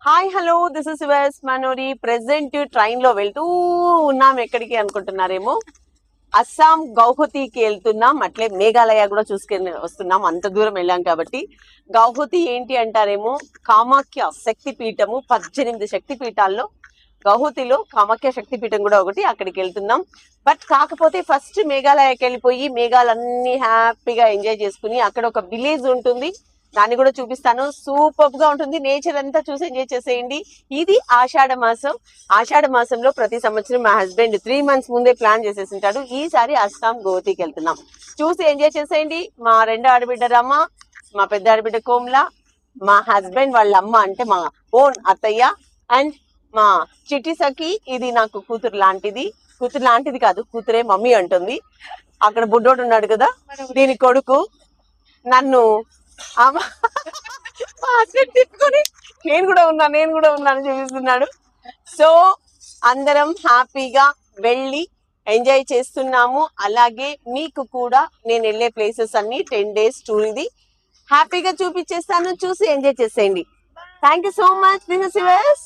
Hi hello this is yours Manori. Present train లో వెళ్తూ ఉన్నాం. ఎక్కడికి అనుకుంటున్నారేమో, అస్సాం గౌహతికి వెళ్తున్నాం. అట్లే మేఘాలయ కూడా చూసుకొని వస్తున్నాం. అంత దూరం వెళ్ళాం కాబట్టి. గౌహతి ఏంటి అంటారేమో, కామాఖ్య శక్తి పీఠము. 18 శక్తి పీఠాల్లో గౌహతిలో కామాఖ్య శక్తి పీఠం కూడా ఒకటి. అక్కడికి వెళ్తున్నాం. బట్ కాకపోతే ఫస్ట్ మేఘాలయకి వెళ్ళిపోయి మేఘాలన్నీ హ్యాపీగా ఎంజాయ్ చేసుకుని, అక్కడ ఒక విలేజ్ ఉంటుంది, దాన్ని కూడా చూపిస్తాను. సూపర్ గా ఉంటుంది. నేచర్ అంతా చూసి ఎంజాయ్ చేసేయండి. ఇది ఆషాఢ మాసం. ఆషాఢ మాసంలో ప్రతి సంవత్సరం మా హస్బెండ్ 3 months ముందే ప్లాన్ చేసేసి ఉంటాడు. ఈసారి అస్సాం గౌహతికి వెళ్తున్నాం. చూసి ఎంజాయ్ చేసేయండి. మా రెండో ఆడబిడ్డ రమ, మా పెద్ద ఆడబిడ్డ కోమ్లా, మా హస్బెండ్ వాళ్ళ అమ్మ అంటే మా ఓన్ అత్తయ్య, అండ్ మా చిట్టి సఖి. ఇది నాకు కూతురు లాంటిది. కూతురు లాంటిది కాదు, కూతురే మమ్మీ అంటుంది. అక్కడ బుడ్డోడు ఉన్నాడు కదా, దీని కొడుకు. నన్ను తిప్పుకొని నేను కూడా ఉన్నాను చూపిస్తున్నాడు. సో అందరం హ్యాపీగా వెళ్ళి ఎంజాయ్ చేస్తున్నాము. అలాగే మీకు కూడా నేను వెళ్ళే ప్లేసెస్ అన్ని 10 days టూర్ ఇది హ్యాపీగా చూపించేస్తాను. చూసి ఎంజాయ్ చేసేయండి. Thank you so much. This is yours